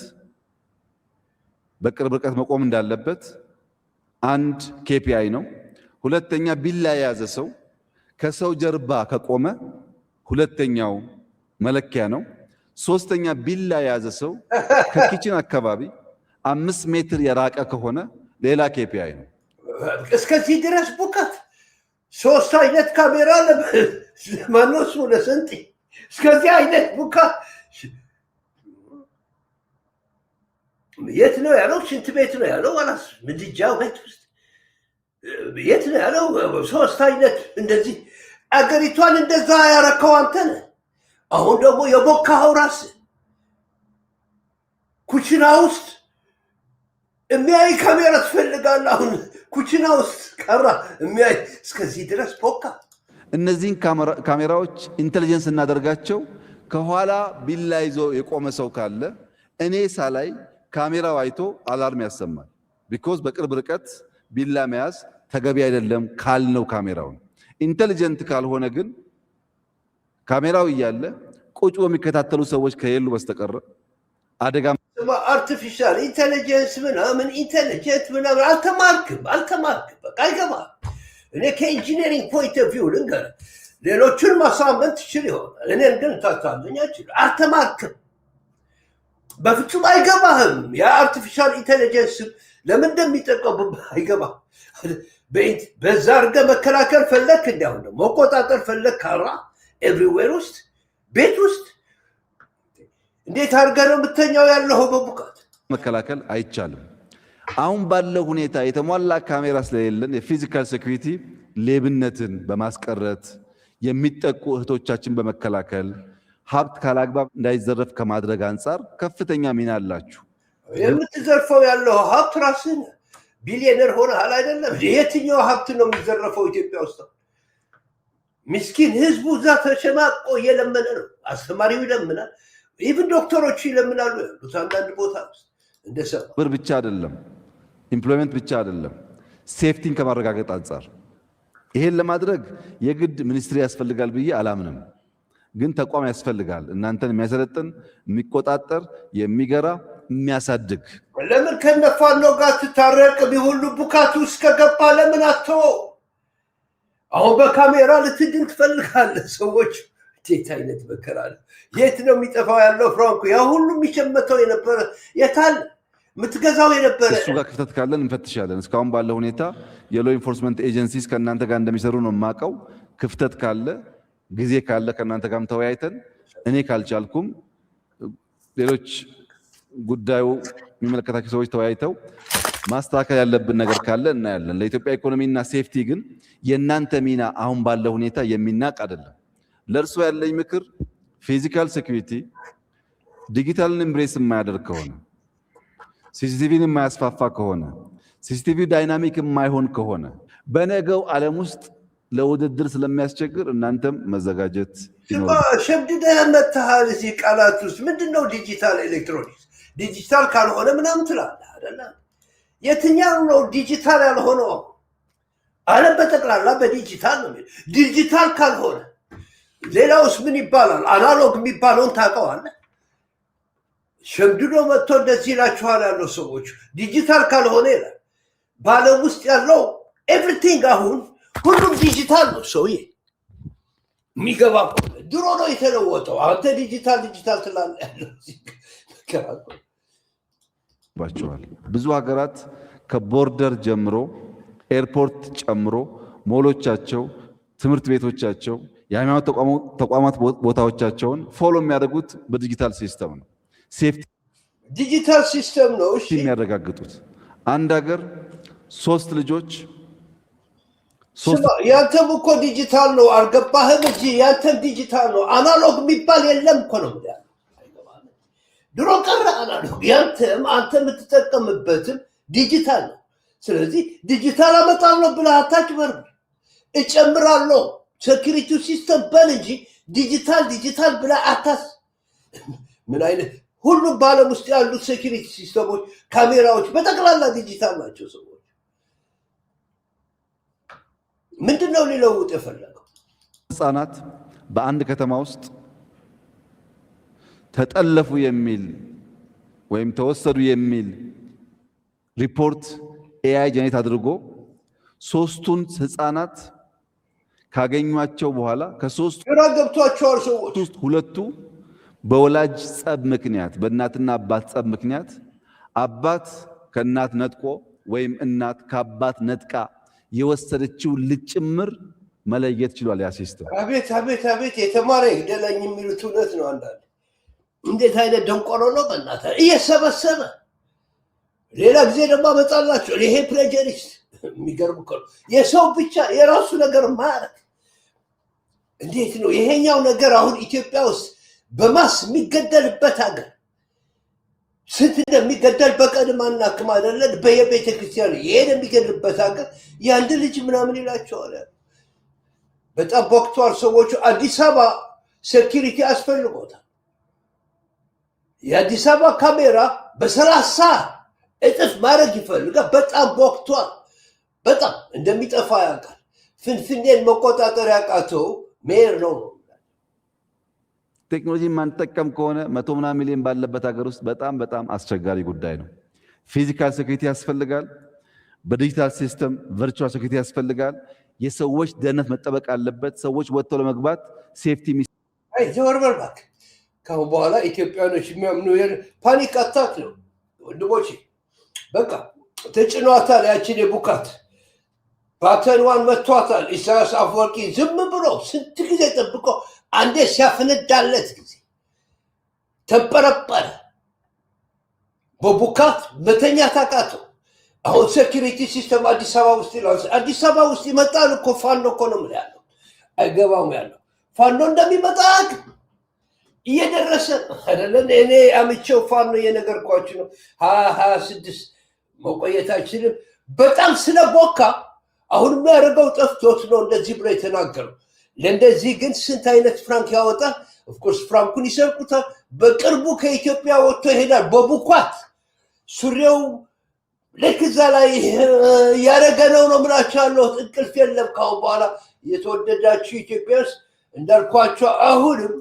በቅርብ ርቀት መቆም እንዳለበት አንድ ኬፒአይ ነው። ሁለተኛ ቢላ የያዘ ሰው ከሰው ጀርባ ከቆመ ሁለተኛው መለኪያ ነው። ሶስተኛ ቢላ የያዘ ሰው ከኪችን አካባቢ 5 ሜትር የራቀ ከሆነ ሌላ ኬፒአይ ነው። እስከዚህ ድረስ ቡካት 3 አይነት ካሜራ ለማኖስ ለሰንጢ እስከዚህ አይነት ቡካት የት ነው ያለው? ሽንት ቤት ነው ያለው? አላስ ምድጃው ቤት ውስጥ የት ነው ያለው? 3 አይነት እንደዚህ አገሪቷን እንደዛ ያረከው አንተ ነህ። አሁን ደግሞ የቦካው ራስ ኩችና ውስጥ የሚያይ ካሜራ ትፈልጋለህ። አሁን ኩችና ውስጥ ቀራ የሚያይ እስከዚህ ድረስ ቦካ። እነዚህን ካሜራዎች ኢንተለጀንስ እናደርጋቸው። ከኋላ ቢላ ይዞ የቆመ ሰው ካለ እኔ ሳላይ ካሜራው አይቶ አላርም ያሰማል። ቢኮዝ በቅርብ ርቀት ቢላ መያዝ ተገቢ አይደለም ካልነው ካሜራውን። ኢንተለጀንት ካልሆነ ግን ካሜራው እያለ ቁጭ የሚከታተሉ ሰዎች ከሌሉ በስተቀር አደጋ አርቲፊሻል ኢንተለጀንስ ምናምን ኢንተለጀንት ምናምን አልተማርክም። በቃ አይገባም። እኔ ከኢንጂነሪንግ ፖይንት ኦፍ ቪው ልንገርህ፣ ሌሎቹን ማሳመን ትችል ይሆናል። እኔን ግን ታታለኝ አችል። አልተማርክም፣ በፍጹም አይገባህም። የአርቲፊሻል ኢንተለጀንስ ለምን እንደሚጠቀሙብህ አይገባህም። በዛ አድርገህ መከላከል ፈለክ፣ እንዲያው ደግሞ መቆጣጠር ፈለክ ካራ ኤቭሪዌር ውስጥ ቤት ውስጥ እንዴት አድርገህ ነው የምተኛው ያለው? በቡቃት መከላከል አይቻልም። አሁን ባለው ሁኔታ የተሟላ ካሜራ ስለሌለን የፊዚካል ሴኩሪቲ ሌብነትን በማስቀረት የሚጠቁ እህቶቻችን በመከላከል ሀብት ካላግባብ እንዳይዘረፍ ከማድረግ አንጻር ከፍተኛ ሚና አላችሁ። የምትዘርፈው ያለው ሀብት ራስን ቢሊዮነር ሆነሃል አይደለም? የትኛው ሀብት ነው የሚዘረፈው ኢትዮጵያ ውስጥ? ምስኪን ህዝቡ እዛ ተሸማቆ እየለመነ ነው። አስተማሪው ይለምናል፣ ኢቭን ዶክተሮቹ ይለምናሉ ያሉት አንዳንድ ቦታ ውስጥ እንደሰማ ብር ብቻ አይደለም፣ ኢምፕሎይመንት ብቻ አይደለም፣ ሴፍቲን ከማረጋገጥ አንጻር ይሄን ለማድረግ የግድ ሚኒስትሪ ያስፈልጋል ብዬ አላምንም። ግን ተቋም ያስፈልጋል፣ እናንተን የሚያሰለጥን የሚቆጣጠር፣ የሚገራ፣ የሚያሳድግ። ለምን ከነፋኖ ጋር ትታረቅ ቢሁሉ ቡካቱ ውስጥ ከገባ ለምን አትተወው? አሁን በካሜራ ልትድን ትፈልጋለህ? ሰዎች እንዴት አይነት መከራ ነው! የት ነው የሚጠፋው ያለው ፍራንኩ? ያ ሁሉ የሚሸመተው የነበረ የታል የምትገዛው የነበረ? እሱ ጋር ክፍተት ካለን እንፈትሻለን። እስካሁን ባለው ሁኔታ የሎ ኢንፎርስመንት ኤጀንሲስ ከእናንተ ጋር እንደሚሰሩ ነው የማውቀው። ክፍተት ካለ ጊዜ ካለ ከእናንተ ጋርም ተወያይተን እኔ ካልቻልኩም ሌሎች ጉዳዩ የሚመለከታቸው ሰዎች ተወያይተው ማስተካከል ያለብን ነገር ካለ እናያለን። ለኢትዮጵያ ኢኮኖሚና ሴፍቲ ግን የእናንተ ሚና አሁን ባለው ሁኔታ የሚናቅ አይደለም። ለእርሶ ያለኝ ምክር ፊዚካል ሴኩሪቲ ዲጂታልን ኤምብሬስ የማያደርግ ከሆነ፣ ሲሲቲቪን የማያስፋፋ ከሆነ፣ ሲሲቲቪ ዳይናሚክ የማይሆን ከሆነ በነገው ዓለም ውስጥ ለውድድር ስለሚያስቸግር እናንተም መዘጋጀት ይኖራል። ሸምድደህ መጥተሃል እዚህ ቃላት ውስጥ። ምንድነው ዲጂታል ኤሌክትሮኒክስ? ዲጂታል ካልሆነ ምናምን ትላለህ አይደለ? የትኛው ነው ዲጂታል ያልሆነው? ዓለም በጠቅላላ በዲጂታል ነው። ዲጂታል ካልሆነ ሌላውስ ምን ይባላል? አናሎግ የሚባለውን ታውቀዋለህ? ሸምድዶ መጥቶ እንደዚህ ይላችኋል ያለው ሰዎች ዲጂታል ካልሆነ ይላል። በዓለም ውስጥ ያለው ኤቭሪቲንግ አሁን ሁሉም ዲጂታል ነው። ሰውዬ የሚገባ ድሮ ነው የተለወጠው። አንተ ዲጂታል ትላለህ ያለው ባቸዋል። ብዙ ሀገራት ከቦርደር ጀምሮ ኤርፖርት ጨምሮ ሞሎቻቸው፣ ትምህርት ቤቶቻቸው፣ የሃይማኖት ተቋማት ቦታዎቻቸውን ፎሎ የሚያደርጉት በዲጂታል ሲስተም ነው። ሴፍቲ ዲጂታል ሲስተም ነው እሺ የሚያረጋግጡት። አንድ ሀገር 3 ልጆች ያንተም እኮ ዲጂታል ነው። አልገባህም እንጂ ያንተም ዲጂታል ነው። አናሎግ የሚባል የለም እኮ ነው ያለው። ድሮ ቀረ አናሎግ። ያንተም አንተ የምትጠቀምበትም ዲጂታል ነው። ስለዚህ ዲጂታል አመጣለሁ ብለህ አታጭበርብር። እጨምራለሁ ሴኩሪቲ ሲስተም በል እንጂ ዲጂታል ብለህ አታስ ምን አይነት ሁሉም በዓለም ውስጥ ያሉት ሴኩሪቲ ሲስተሞች፣ ካሜራዎች በጠቅላላ ዲጂታል ናቸው። ሰዎች ምንድነው ሊለውጥ የፈለገው? ህፃናት በአንድ ከተማ ውስጥ ተጠለፉ የሚል ወይም ተወሰዱ የሚል ሪፖርት ኤአይ ጀኔሬት አድርጎ 3ቱን ህፃናት ካገኟቸው በኋላ ከ3ቱ ግራ ገብቷቸዋል ሰዎች። 2ቱ በወላጅ ጸብ ምክንያት በእናትና አባት ጸብ ምክንያት አባት ከእናት ነጥቆ ወይም እናት ከአባት ነጥቃ የወሰደችው ልጅ ጭምር መለየት ችሏል ያ ሲስተም። አቤት የተማረ ይግደለኝ የሚሉት እውነት ነው። አንዳንድ እንዴት አይነት ደንቆሮ ነው በእናትህ እየሰበሰበ ሌላ ጊዜ ደግሞ አመጣላቸው። ይሄ ፕሌጀሪስት የሚገርም እኮ ነው። የሰው ብቻ የራሱ ነገር ማረግ እንዴት ነው ይሄኛው ነገር? አሁን ኢትዮጵያ ውስጥ በማስ የሚገደልበት ሀገር ስንት እንደሚገደል በቀንም አናክም አይደለን? በየቤተ ክርስቲያኑ ይሄን የሚገድልበት ሀገር የአንድ ልጅ ምናምን ይላቸዋል። በጣም ቦክቷል ሰዎቹ። አዲስ አበባ ሴኪሪቲ አስፈልጎታል። የአዲስ አበባ ካሜራ በ30 እጥፍ ማድረግ ይፈልጋል። በጣም ቦክቷል። በጣም እንደሚጠፋ ያውቃል። ፍንፍኔን መቆጣጠር ያቃተው ሜር ነው። ቴክኖሎጂ ማንጠቀም ከሆነ 100 ምናምን ሚሊዮን ባለበት ሀገር ውስጥ በጣም አስቸጋሪ ጉዳይ ነው። ፊዚካል ሴኩሪቲ ያስፈልጋል። በዲጂታል ሲስተም ቨርቹዋል ሴኩሪቲ ያስፈልጋል። የሰዎች ደህንነት መጠበቅ አለበት። ሰዎች ወጥተው ለመግባት ሴፍቲ ዘወርበር እባክህ። ካሁን በኋላ ኢትዮጵያኖች የሚያምኑ ፓኒክ አታክ ነው ወንድሞቼ። በቃ ተጭኗታል። ያችን የቡካት ባተንዋን መቷታል። ኢሳያስ አፈወርቂ ዝም ብሎ ስንት ጊዜ ጠብቆ አንዴ ሲያፈነዳለት ጊዜ ተንጠረጠረ። በቡካት መተኛት አቃተው። አሁን ሴኩሪቲ ሲስተም አዲስ አበባ ውስጥ ይላል። አዲስ አበባ ውስጥ ይመጣል እኮ ፋኖ እኮ ነው ያለው። አይገባም ያለው ፋኖ እንደሚመጣ እየደረሰ አይደለም። እኔ አምቼው ፋኖ እየነገርኳችሁ ነው። 26 መቆየታችንም በጣም ስለቦካ አሁን የሚያደርገው ጠፍቶት ነው እንደዚህ ብሎ የተናገረው። ለእንደዚህ ግን ስንት አይነት ፍራንክ ያወጣል። ኦፍኮርስ ፍራንኩን ይሰርቁታል። በቅርቡ ከኢትዮጵያ ወጥቶ ይሄዳል በቡኳት ሱሪው ልክ እዛ ላይ ያደረገ ነው ምላችኋለሁ። እንቅልፍ የለም ካሁን በኋላ። የተወደዳችሁ ኢትዮጵያ ውስጥ እንዳልኳቸው አሁንም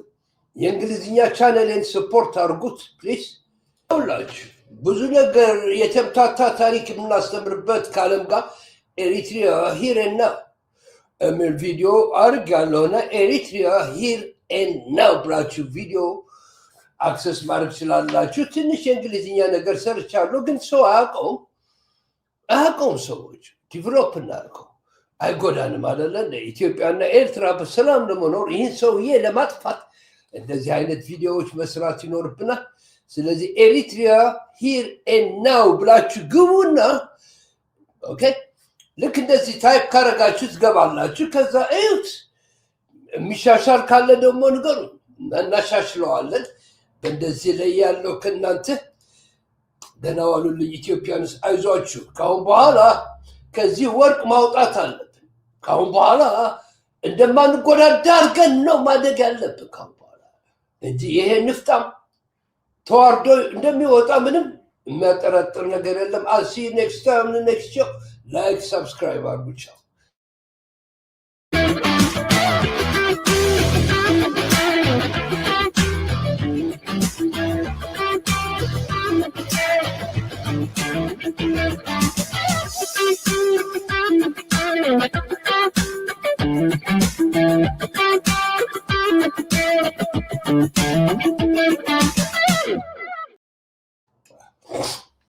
የእንግሊዝኛ ቻነልን ስፖርት አድርጉት ፕሊዝ። ሁላችሁ ብዙ ነገር የተምታታ ታሪክ የምናስተምርበት ከዓለም ጋር ኤሪትሪያ ሂር ኤንድ ናው የሚል ቪዲዮ አድርግ ያለውና ኤሪትሪያ ሂር ኤንድ ናው ብላችሁ ቪዲዮ አክሰስ ማድረግ ስላላችሁ። ትንሽ የእንግሊዝኛ ነገር ሰርቻለሁ፣ ግን ሰው አያውቀውም። ሰዎች ዲቨሎፕ እናድርገው። አይጎዳንም አይደለ? ኢትዮጵያና ኤርትራ በሰላም ለመኖር ይህን ሰውዬ ለማጥፋት እንደዚህ አይነት ቪዲዮዎች መስራት ይኖርብናል። ስለዚህ ኤሪትሪያ ሂር ኤንድ ናው ብላችሁ ግቡና ኦኬ፣ ልክ እንደዚህ ታይፕ ካረጋችሁ ትገባላችሁ። ከዛ እዩት። የሚሻሻል ካለ ደግሞ ንገሩ፣ እናሻሽለዋለን። በእንደዚህ ላይ ያለው ከእናንተ ደህና ዋሉልኝ ኢትዮጵያንስ። አይዟችሁ። ካሁን በኋላ ከዚህ ወርቅ ማውጣት አለብን። ካሁን በኋላ እንደማንጎዳዳ አድርገን ነው ማደግ ያለብን ካሁን በኋላ እንጂ ይሄ ንፍጣም ተዋርዶ እንደሚወጣ ምንም የሚያጠራጥር ነገር የለም። አሲ ኔክስት ታይም ኔክስት ሾው ላይክ ሰብስክራይብ አድርጉ። ቻው። Thank you.